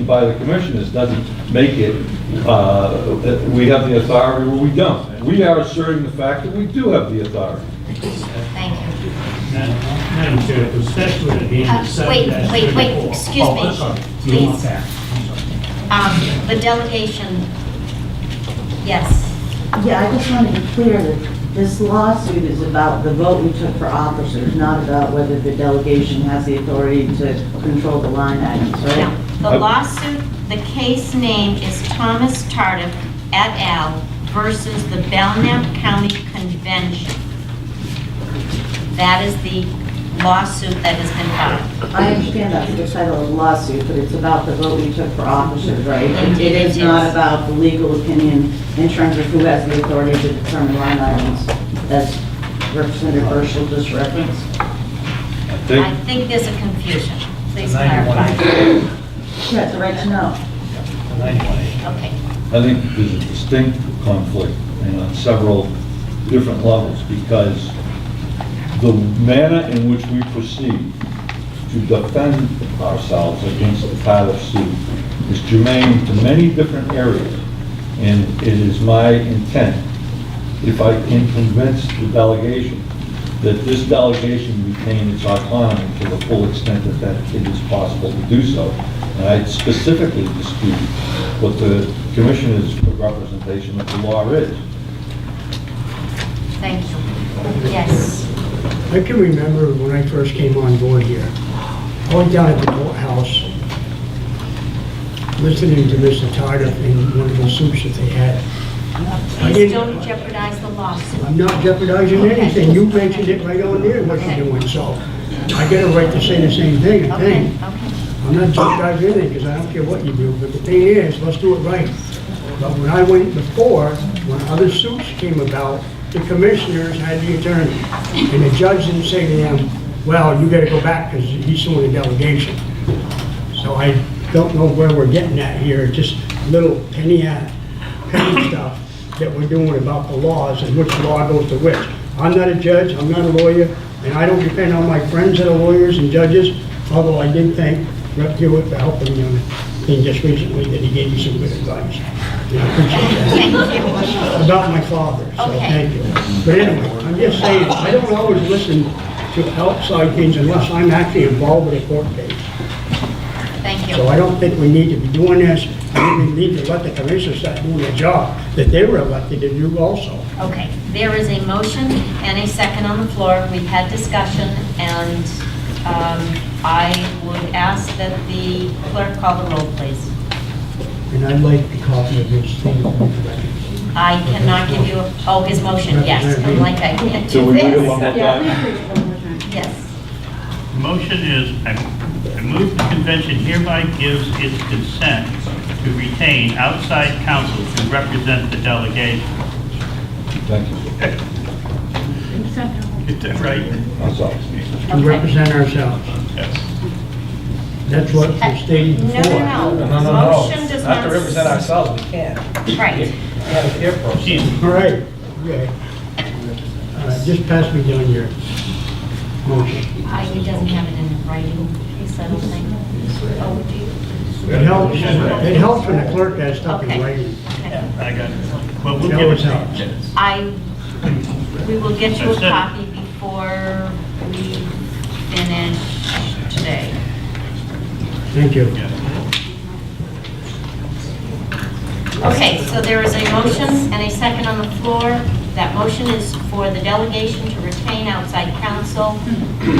by the commissioners doesn't make it, we have the authority or we don't. We are asserting the fact that we do have the authority. Thank you. Madam Chair, the statute of the Wait, excuse me, I'm sorry. You want please. that? I'm sorry. The delegation, yes. Yeah, I just want to be clear that this lawsuit is about the vote we took for officers, not about whether the delegation has the authority to control the line items, Now, right? the lawsuit, the case name is Thomas Tardif et al. Versus the Belknap County Convention. That is the lawsuit that has been filed. I understand that's the title of the lawsuit, but it's about the vote we took for officers, right? Indeed, It is it not is. about the legal opinion in terms of who has the authority to determine line items, as Representative Burschel just referenced. I think there's a confusion. Please 91. clarify. Yeah, it's a right to know. 91A. Okay. I think there's a distinct conflict and on several different levels because the manner in which we proceed to defend ourselves against the Tardif suit is germane to many different areas. And it is my intent, if I can convince the delegation, that this delegation retain its autonomy to the full extent that it is possible to do so. And I specifically dispute what the commissioner's representation of the law is. Thank you. Yes. I can remember when I first came on board here, I went down at the courthouse, listening to Mr. Tardif in one of the suits that they had. Please don't jeopardize the lawsuit. I'm not jeopardizing anything, you mentioned it right on there, what you're doing, so I get a right to say the same thing, I Okay, think. okay. I'm not jeopardizing anything, because I don't care what you do, but the thing is, let's do it right. But when I went before, when other suits came about, the commissioners had the attorney, and the judge didn't say to them, well, you gotta go back, because he's suing the delegation. So I don't know where we're getting at here, just little penny stuff that we're doing about the laws and which law goes to which. I'm not a judge, I'm not a lawyer, and I don't depend on my friends that are lawyers and judges, although I did thank Rep. Hewitt for helping me on a thing just recently that he gave me some good advice. And I appreciate that. Thank About my father, so Okay. thank you. But anyway, I'm just saying, I don't always listen to outside things unless I'm actually involved with a court case. you. Thank you. So I don't think we need to be doing this. I think we need to let the commissioners start doing their job that they were elected to do also. Okay, there is a motion and a second on the floor. We've had discussion, and I would ask that the clerk call the roll, please. And I'd like a copy of his thing. I cannot give you, his motion, yes. I'm like, I can't So do we read it this. one more time? Yes. The motion is, I move the convention hereby gives its consent to retain outside counsel to represent the delegation. Thank you. Is that right? That's all. To represent ourselves. Yes. That's what was stated No, before. no. Motion does not. Not to represent ourselves, we can't. Right. We have a peer process. She's- All right, okay. Just pass me down your motion. He doesn't have it in writing, he said, I don't think. Oh, do you? It helps when the clerk has stuff in Okay. writing. Okay. I got it. Well, we'll It give always it. helps. We will get you a That's it. copy before we finish today. Thank you. Okay, so there is a motion and a second on the floor. That motion is for the delegation to retain outside counsel Did you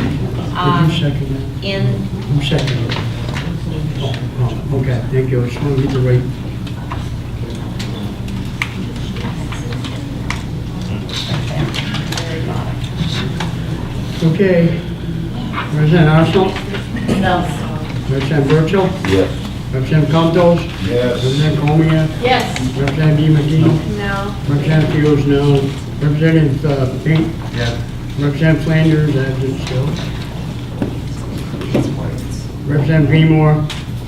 second that? in, Who seconded it? Oh, okay, thank you. I just want to get the right. Okay. Representative Arsenal? No. Representative Burchill? Yes. Representative Contos? Yes. Representative Comia? yes, Representative DiMaggio? no, Representative Fields, no. Representative Pink? Yes. Representative Flanders, absent still. Representative Greenmore?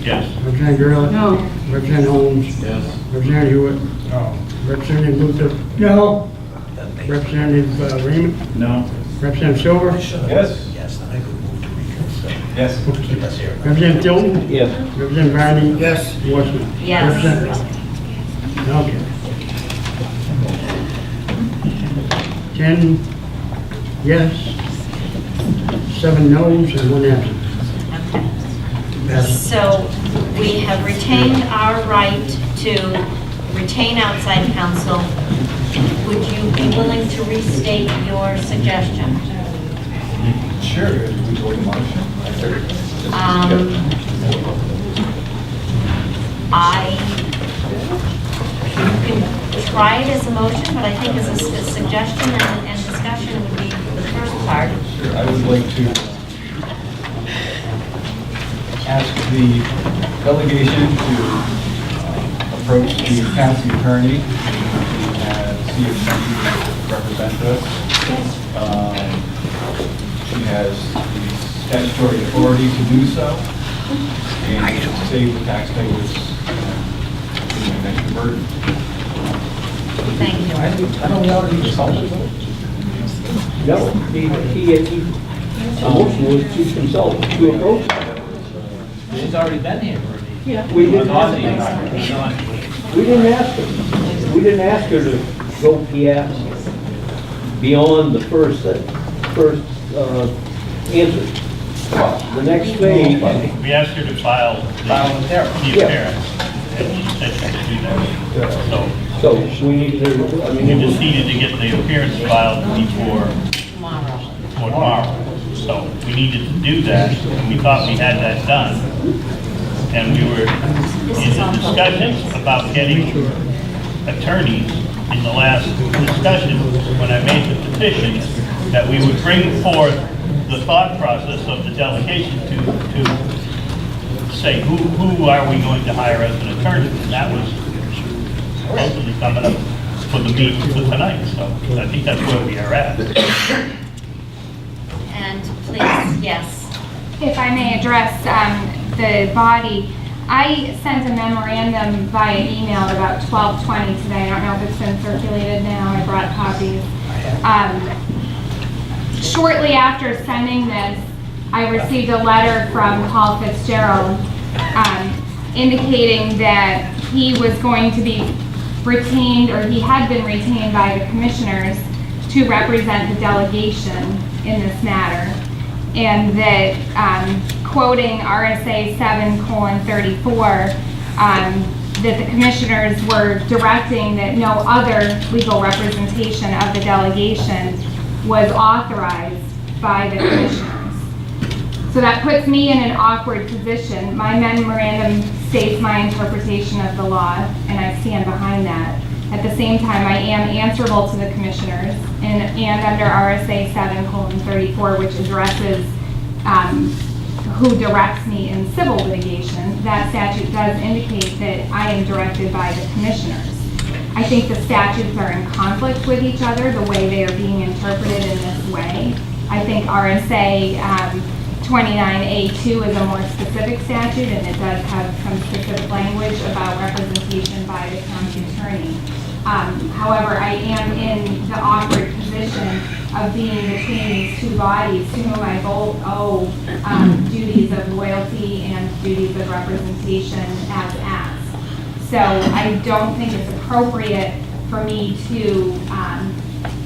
Yes. Representative Gurley? No. Representative Holmes? Yes. Representative Hewitt? No. Representative Luther? No. Representative Raymond? No. Representative Silver? Yes. Yes. Okay. Yes, here. Representative Tilton? Yes. Representative Varney? Yes. Portsmouth? Yes. Representative? Okay. 10 yes, 7 noes, and 1 absent. Okay. So we have retained our right to retain outside counsel. Would you be willing to restate your suggestion? Sure. Would you like a motion? You can try it as a motion, but I think as a suggestion and discussion would be the first part. Sure, I would like to ask the delegation to approach the county attorney and see if she can represent us. She has the statutory authority to do so and to save the taxpayers an extra burden. Thank you. I don't know if he's consulted. No, the motion was to consult, to approach. She's already been here. We didn't ask her. We didn't ask her. We didn't ask her to go beyond the first answer. The next phase, We asked her to file File the appearance. the Yeah. appearance, and she said she could do that. so we need to, I mean, We it just was, needed to get the appearance filed before tomorrow. So we needed to do that, and we thought we had that done. And we were in the discussions about getting attorneys in the last discussion, when I made the petition, that we would bring forth the thought process of the delegation to say, who are we going to hire as an attorney? And that was supposedly coming up for the meeting for tonight, so I think that's where we are at. And please, yes. If I may address the body, I sent a memorandum via email at about 12:20 today. I don't know if it's been circulated now. I brought copies. Shortly after sending this, I received a letter from Paul Fitzgerald indicating that he was going to be retained, or he had been retained by the commissioners to represent the delegation in this matter, and that quoting RSA 7:34, that the commissioners were directing that no other legal representation of the delegation was authorized by the commissioners. So that puts me in an awkward position. My memorandum states my interpretation of the law, and I stand behind that. At the same time, I am answerable to the commissioners, and under RSA 7:34, which addresses who directs me in civil litigation, that statute does indicate that I am directed by the commissioners. I think the statutes are in conflict with each other, the way they are being interpreted in this way. I think RSA 29A2 is a more specific statute, and it does have some specific language about representation by the county attorney. However, I am in the awkward position of being between these two bodies to whom I both owe duties of loyalty and duties of representation as asked. So I don't think it's appropriate for me to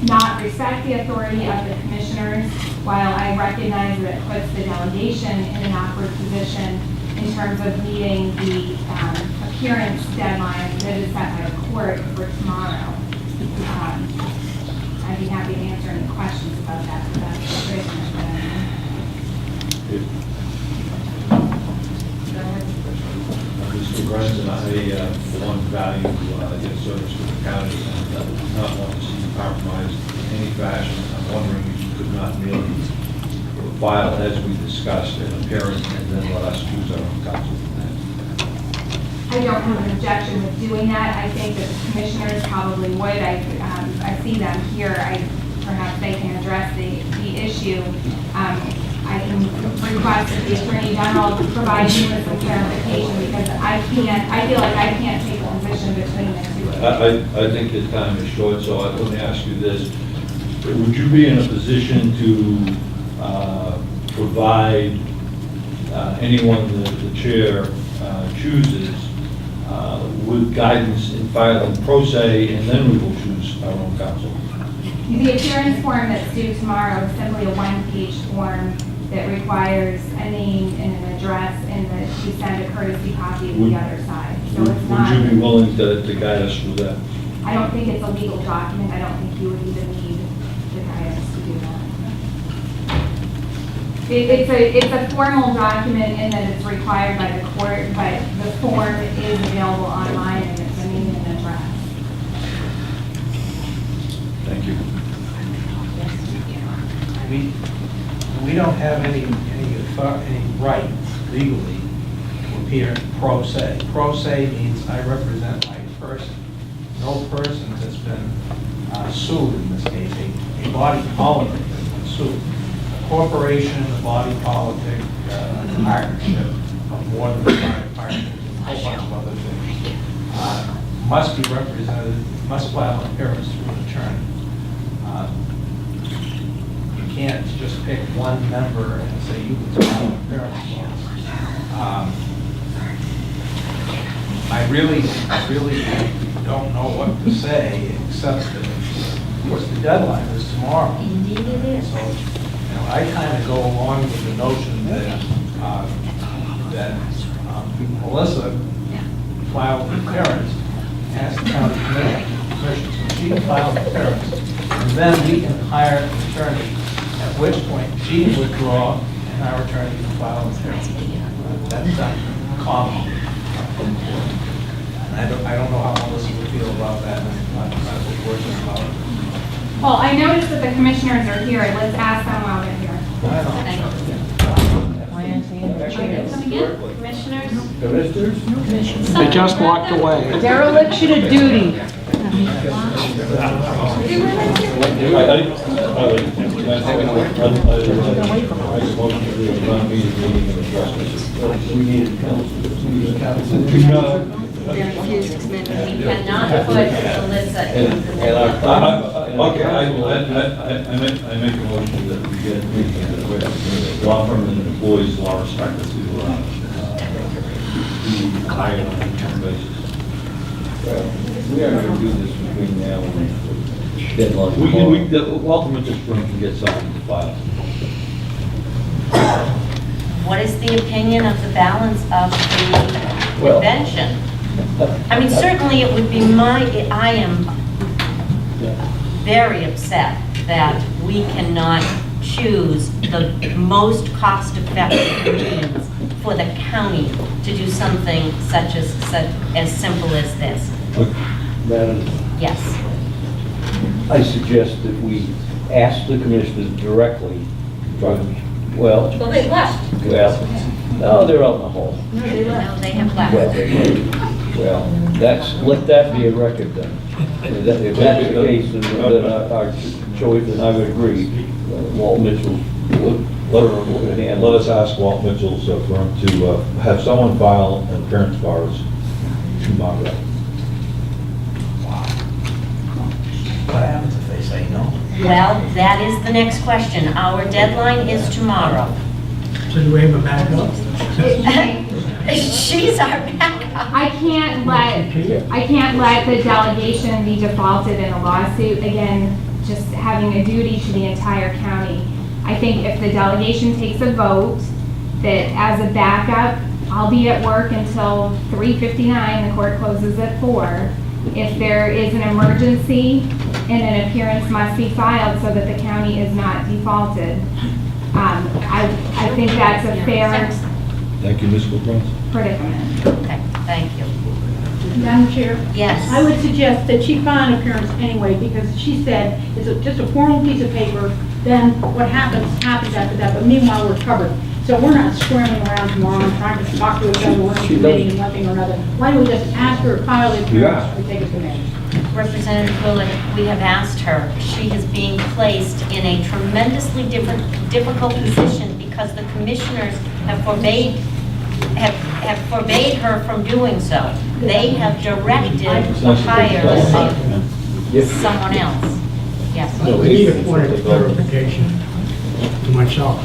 not respect the authority of the commissioners, while I recognize that it puts the delegation in an awkward position in terms of meeting the appearance deadline that is set by the court for tomorrow. I'd be happy to answer any questions about that, but that's the business that I'm in. Mr. Brennan, I, for one, value your service to the county and do not want to see you compromised in any fashion. I'm wondering if you could not merely file, as we discussed, an appearance and then let us choose our own counsel from that. I don't have an objection with doing that. I think that the commissioners probably would. I see them here. Perhaps they can address the issue. I can request that the Attorney General provide me with some clarification, because I feel like I can't take a position between the two of them. I think the time is short, so let me ask you this. Would you be in a position to provide anyone the chair chooses with guidance in filing pro se, and then we will choose our own counsel. The appearance form that's due tomorrow is simply a one-page form that requires a name and an address and that you send a courtesy copy to the other side. So it's not. Would you be willing to guide us through that? I don't think it's a legal document. I don't think you would even need the guidance to do that. It's a formal document in that it's required by the court, but the form is available online and it's a name and address. Thank you. We don't have any right legally to appear pro se. Pro se means I represent my person. No person has been sued in this case. A body politic has been sued. A corporation, a body politic, a partnership of more than five partners, a whole bunch of other things, must be represented, must file an appearance through an attorney. You can't just pick one member and say you can file an appearance. I really don't know what to say, except that, of course, the deadline is tomorrow. Indeed it is. So, I kind of go along with the notion that, Melissa filed an appearance, asked the county commission, so she can file an appearance, and then we can hire an attorney, at which point she can withdraw, and our attorney can file an appearance. That's not common. And I don't know how Melissa would feel about that, and I'm not fortunate about it. Well, I noticed that the commissioners are here. Let's ask them while they're here. Thank you. Come again, commissioners? They just walked away. Dereliction of duty. We cannot put Alyssa in the Okay, I make a motion that we get the law firm and employees law respected to be hired on a term basis. We are going to do this between now and deadline. Welcome to this room to get something to file. What is the opinion of the balance of the Well- convention? I mean, certainly it would be I am very upset that we cannot choose the most cost-effective means for the county to do something such as simple as this. Madam, Yes. I suggest that we ask the commissioners directly, well, Well, they left. no, they're out in the hall. No, they have Well, left. well, let that be a record then. If that's the case, then our choice, and I would agree, Walt Mitchell's Let us ask Walt Mitchell's firm to have someone file an appearance for us tomorrow. What happens if they say no? Well, that is the next question. Our deadline is tomorrow. So do we have a backup? She's our backup. I can't let the delegation be defaulted in a lawsuit. Again, just having a duty to the entire county. I think if the delegation takes a vote, that as a backup, I'll be at work until 3:59, the court closes at 4. If there is an emergency, and an appearance must be filed so that the county is not defaulted. I think that's a fair Thank you, Ms. Wilkins. predicament. Okay, thank you. Madam Chair? Yes. I would suggest that she file an appearance anyway, because she said it's just a formal piece of paper, then what happens after that, but meanwhile, we're covered. So we're not scrambling around tomorrow and trying to talk to each other, one committee and one thing or another. Why don't we just ask her to file the appearance and take it from there? Representative Quillen, we have asked her. She is being placed in a tremendously difficult position because the commissioners have forbade her from doing so. They have directed the hire of someone else. Yes. I need a point of clarification to myself.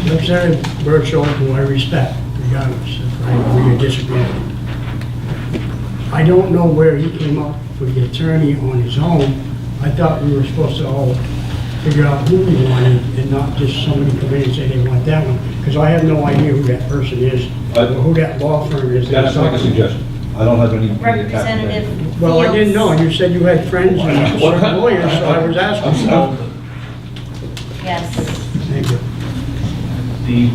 Representative Burchell, who I respect, regardless if I agree or disagree with him. I don't know where he came up with the attorney on his own. I thought we were supposed to all figure out who we wanted and not just somebody come in and say they want that one, because I have no idea who that person is, or who that law firm is. Can I make a suggestion? I don't have any. Representative Fields. Well, I didn't know, and you said you had friends and certain lawyers, so I was asking. Yes. Thank you. The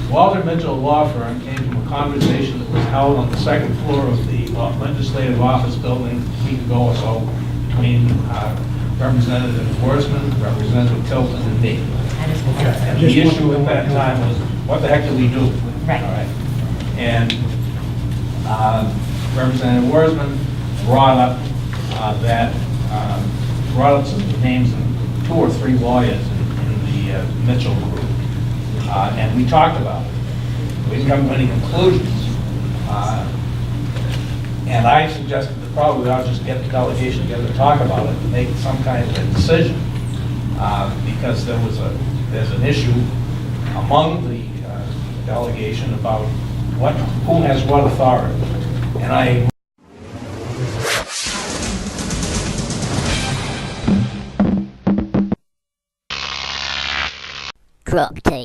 Walter Mitchell Law Firm came from a conversation that was held on the second floor of the legislative office building a week ago or so between Representative Wurzman, Representative Tilton, and me. And the issue at that time was, what the heck do we do? Right. All right. And Representative Wurzman brought up brought up some names of 2 or 3 lawyers in the Mitchell group. And we talked about it. We didn't come to any conclusions. And I suggested that probably we ought to just get the delegation together to talk about it and make some kind of a decision. Because there's an issue among the delegation about who has what authority. And I Crop tape.